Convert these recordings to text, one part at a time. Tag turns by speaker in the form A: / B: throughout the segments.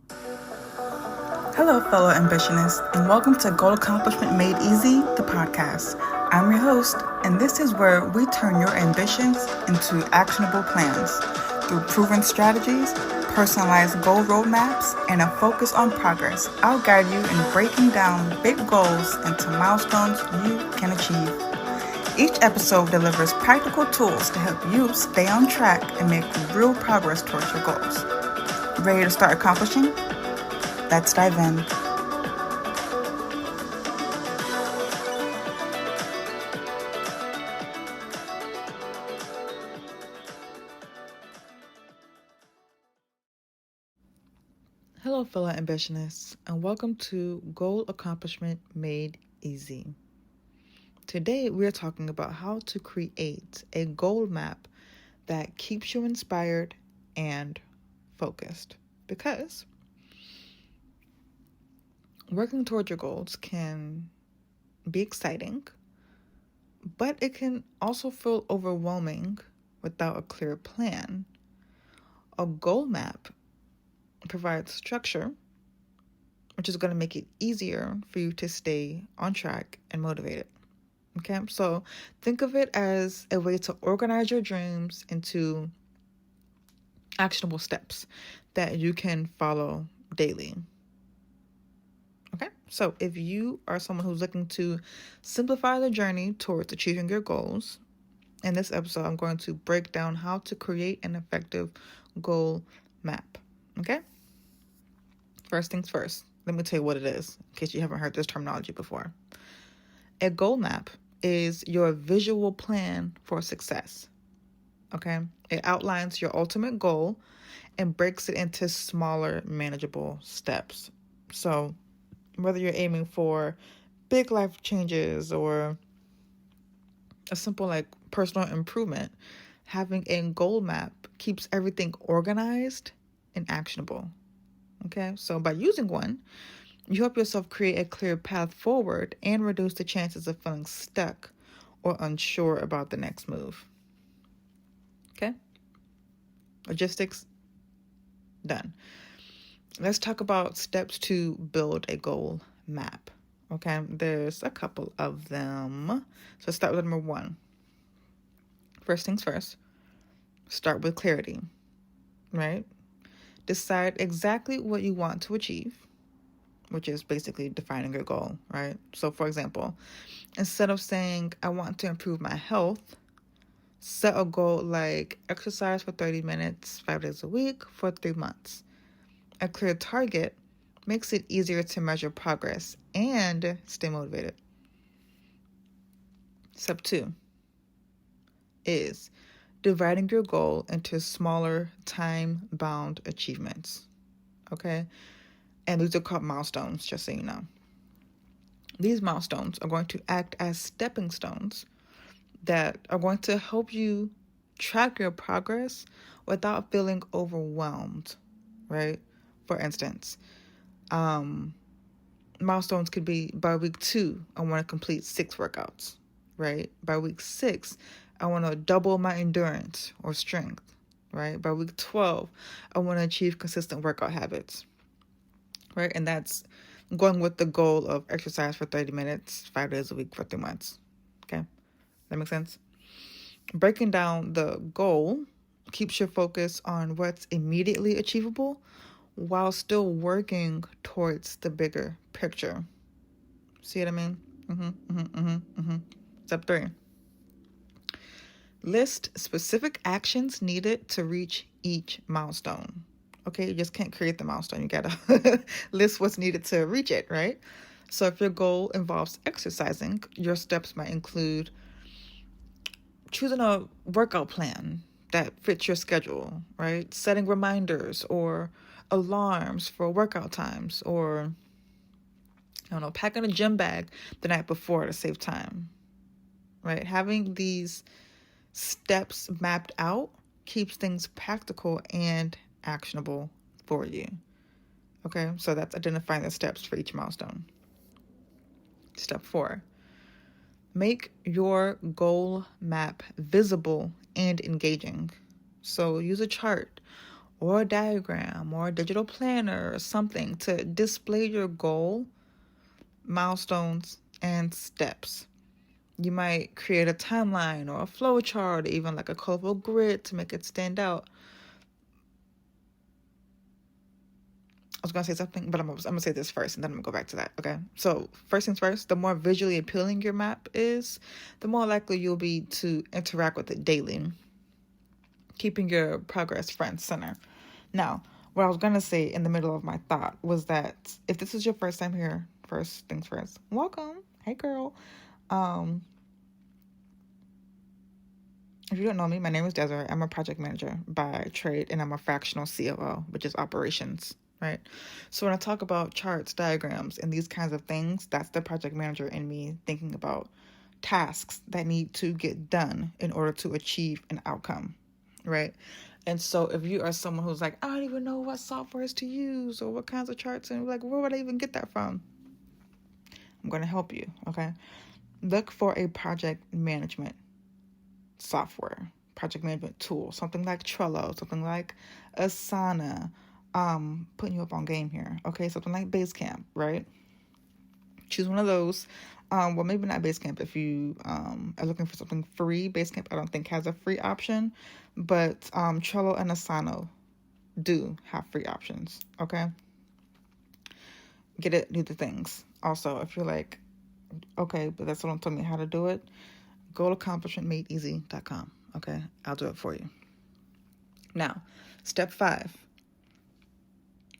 A: Hello, fellow ambitionists, and welcome to Goal Accomplishment Made Easy, the podcast. I'm your host, and this is where we turn your ambitions into actionable plans through proven strategies, personalized goal roadmaps, and a focus on progress. I'll guide you in breaking down big goals into milestones you can achieve. Each episode delivers practical tools to help you stay on track and make real progress towards your goals. Ready to start accomplishing? Let's dive in. Hello, fellow ambitionists, and welcome to Goal Accomplishment Made Easy. Today, we're talking about how to create a goal map that keeps you inspired and focused. Because working towards your goals can be exciting, but it can also feel overwhelming without a clear plan. A goal map provides structure, which is going to make it easier for you to stay on track and motivated. Okay, so think of it as a way to organize your dreams into actionable steps that you can follow daily. Okay, so if you are someone who's looking to simplify the journey towards achieving your goals, in this episode, I'm going to break down how to create an effective goal map. Okay? First things first, let me tell you what it is, in case you haven't heard this terminology before. A goal map is your visual plan for success. Okay? It outlines your ultimate goal and breaks it into smaller, manageable steps. So, whether you're aiming for big life changes or a simple personal improvement, having a goal map keeps everything organized and actionable. Okay, so by using one, you help yourself create a clear path forward and reduce the chances of feeling stuck or unsure about the next move. Okay, logistics done. Let's talk about steps to build a goal map. Okay, there's a couple of them. So let's start with number one. First things first, start with clarity, right? Decide exactly what you want to achieve, which is basically defining your goal, right? So for example, instead of saying, I want to improve my health, set a goal like exercise for 30 minutes, 5 days a week for 3 months. A clear target makes it easier to measure progress and stay motivated. Step 2 is dividing your goal into smaller time-bound achievements. Okay? And these are called milestones, just so you know. These milestones are going to act as stepping stones that are going to help you track your progress without feeling overwhelmed, right? For instance, milestones could be by week 2, I want to complete 6 workouts, right? By week 6, I want to double my endurance or strength, right? By week 12, I want to achieve consistent workout habits, right? And that's going with the goal of exercise for 30 minutes, 5 days a week for 3 months. Okay? That makes sense? Breaking down the goal keeps your focus on what's immediately achievable while still working towards the bigger picture. See what I mean? Step 3. List specific actions needed to reach each milestone. Okay, you just can't create the milestone. You gotta list what's needed to reach it, right? So if your goal involves exercising, your steps might include choosing a workout plan that fits your schedule, right? Setting reminders or alarms for workout times, or packing a gym bag the night before to save time, right? Having these steps mapped out keeps things practical and actionable for you. Okay, so that's identifying the steps for each milestone. Step 4, make your goal map visible and engaging. So use a chart or a diagram or a digital planner or something to display your goal, milestones, and steps. You might create a timeline or a flow chart, even like a colorful grid to make it stand out. I was going to say something, but I'm going to say this first and then I'm going to go back to that, okay? So first things first, the more visually appealing your map is, the more likely you'll be to interact with it daily, keeping your progress front and center. Now, what I was going to say in the middle of my thought was that if this is your first time here, first things first, welcome. Hey, girl. If you don't know me, my name is Desiree. I'm a project manager by trade, and I'm a fractional COO, which is operations, right? So when I talk about charts, diagrams, and these kinds of things, that's the project manager in me thinking about tasks that need to get done in order to achieve an outcome, right? And so if you are someone who's like, I don't even know what softwares to use or what kinds of charts, and like, where would I even get that from? I'm going to help you, okay? Look for a project management software, project management tool, something like Trello, something like Asana, putting you up on game here, okay? Something like Basecamp, right? Choose one of those. Well, maybe not Basecamp if you are looking for something free. Basecamp, I don't think, has a free option, but Trello and Asana do have free options, okay? Get it, do the things. Also, if you're like, okay, but that's what don't tell me how to do it, goalaccomplishmentmadeeasy.com. Okay, I'll do it for you. Now, step 5.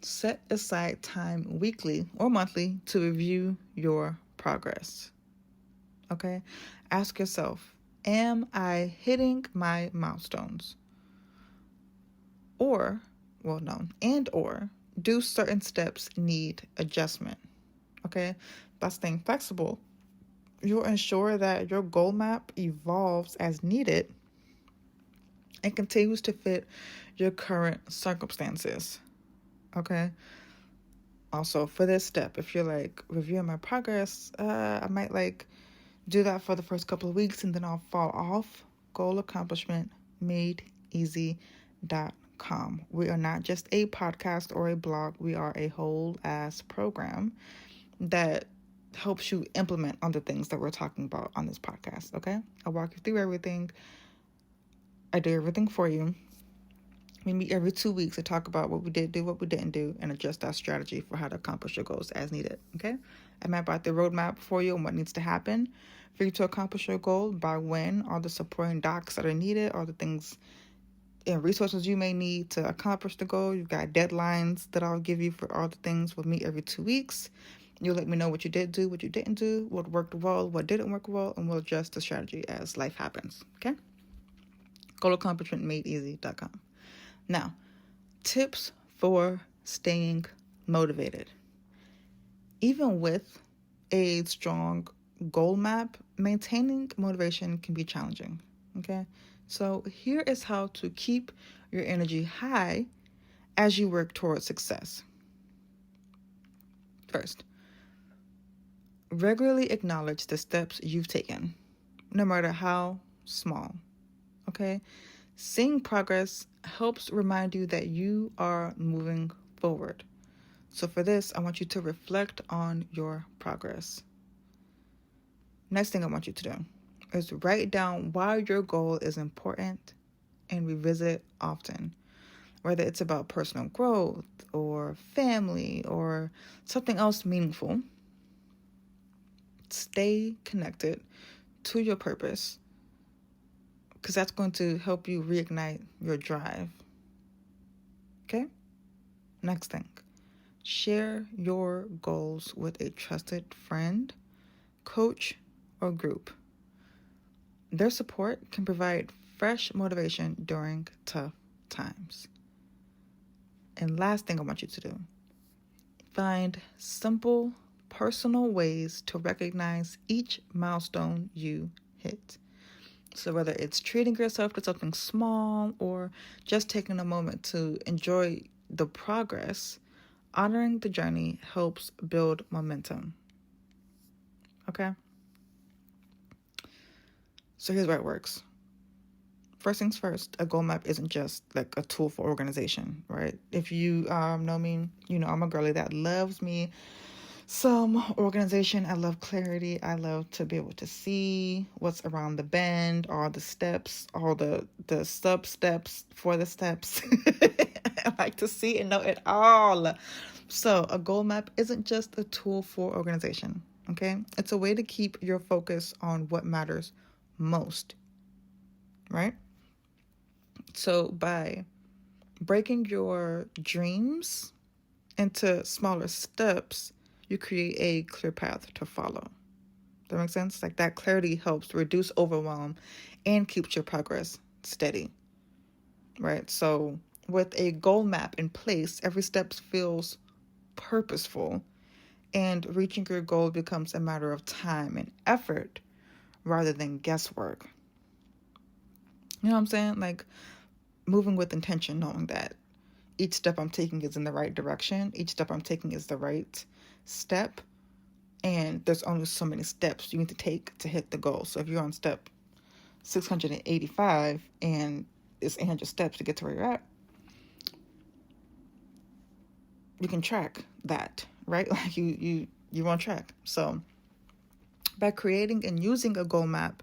A: Set aside time weekly or monthly to review your progress. Okay, ask yourself, am I hitting my milestones? Or, well, no, and or do certain steps need adjustment? Okay, by staying flexible, you'll ensure that your goal map evolves as needed and continues to fit your current circumstances. Okay. Also, for this step, if you're like reviewing my progress, I might like do that for the first couple of weeks and then I'll fall off. goalaccomplishmentmadeeasy.com. We are not just a podcast or a blog. We are a whole ass program that helps you implement on the things that we're talking about on this podcast. Okay. I'll walk you through everything. I do everything for you. We meet every 2 weeks to talk about what we did do, what we didn't do, and adjust our strategy for how to accomplish your goals as needed, okay? I map out the roadmap for you and what needs to happen for you to accomplish your goal, by when, all the supporting docs that are needed, all the things and resources you may need to accomplish the goal. You've got deadlines that I'll give you for all the things. We'll meet every 2 weeks. You'll let me know what you did do, what you didn't do, what worked well, what didn't work well, and we'll adjust the strategy as life happens, okay? goalaccomplishmentmadeeasy.com. Now, tips for staying motivated. Even with a strong goal map, maintaining motivation can be challenging, okay? So here is how to keep your energy high as you work towards success. First, regularly acknowledge the steps you've taken, no matter how small, okay? Seeing progress helps remind you that you are moving forward. So for this, I want you to reflect on your progress. Next thing I want you to do is write down why your goal is important and revisit often, whether it's about personal growth or family or something else meaningful. Stay connected to your purpose, because that's going to help you reignite your drive. Okay? Next thing, share your goals with a trusted friend, coach, or group. Their support can provide fresh motivation during tough times. And last thing I want you to do, find simple, personal ways to recognize each milestone you hit. So whether it's treating yourself to something small or just taking a moment to enjoy the progress, honoring the journey helps build momentum. Okay? So here's where it works. first things first, a goal map isn't just like a tool for organization, right? If you know me, you know I'm a girly that loves me some organization. I love clarity. I love to be able to see what's around the bend, all the steps, all the sub steps for the steps. I like to see and know it all. So a goal map isn't just a tool for organization, okay? It's a way to keep your focus on what matters most, right? So by breaking your dreams into smaller steps, you create a clear path to follow. That makes sense? Like that clarity helps reduce overwhelm and keeps your progress steady, right? So with a goal map in place, every step feels purposeful, and reaching your goal becomes a matter of time and effort rather than guesswork. You know what I'm saying? Like moving with intention, knowing that each step I'm taking is in the right direction. Each step I'm taking is the right step. And there's only so many steps you need to take to hit the goal. So if you're on step 685 and it's 800 steps to get to where you're at, you can track that, right? Like you're on track. So by creating and using a goal map,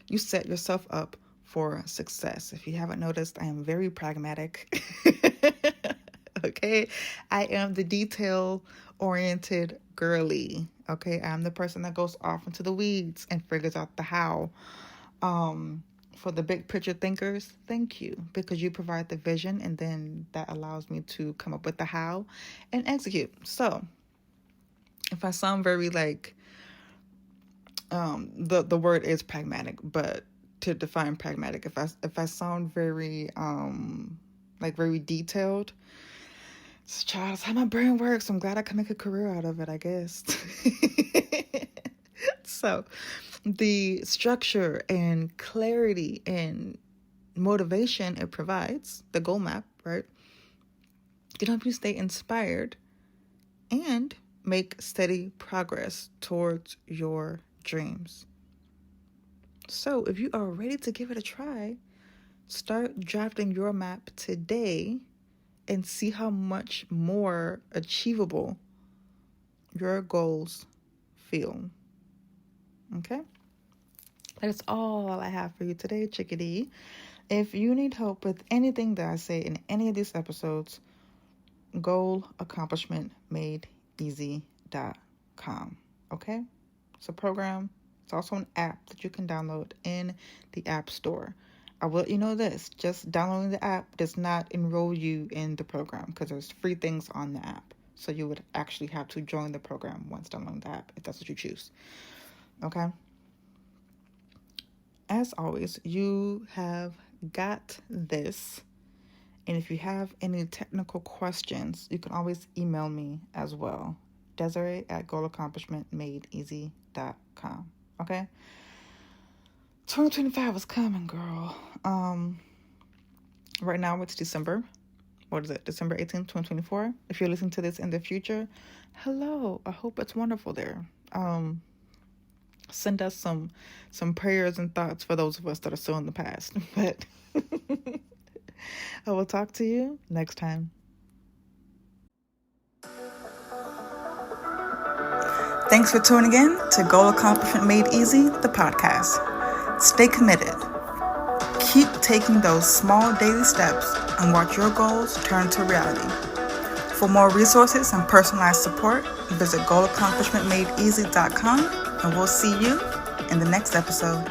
A: you set yourself up for success. If you haven't noticed, I am very pragmatic. Okay, I am the detail-oriented girly. Okay, I'm the person that goes off into the weeds and figures out the how. For the big picture thinkers, thank you, because you provide the vision, and then that allows me to come up with the how and execute. So, if I sound very like, the word is pragmatic, but to define pragmatic, if I sound very like very detailed, child, that's how my brain works. I'm glad I can make a career out of it, I guess. So the structure and clarity and motivation it provides, the goal map, right, can help you stay inspired and make steady progress towards your dreams. So if you are ready to give it a try, start drafting your map today and see how much more achievable your goals feel. Okay? That is all I have for you today, chickadee. If you need help with anything that I say in any of these episodes, goalaccomplishmentmadeeasy.com. Okay? It's a program. It's also an app that you can download in the App Store. I will let you know this, just downloading the app does not enroll you in the program because there's free things on the app. So you would actually have to join the program once downloading the app, if that's what you choose. Okay? As always, you have got this. And if you have any technical questions, you can always email me as well. Desiree@goalaccomplishmentmadeeasy.com. Okay? 2025 is coming, girl. Right now it's December. What is it? December 18th, 2024. If you're listening to this in the future, hello. I hope it's wonderful there. Send us some prayers and thoughts for those of us that are still in the past. But I will talk to you next time. Thanks for tuning in to Goal Accomplishment Made Easy, the podcast. Stay committed. Keep taking those small daily steps and watch your goals turn to reality. For more resources and personalized support, visit goalaccomplishmentmadeeasy.com, and we'll see you in the next episode.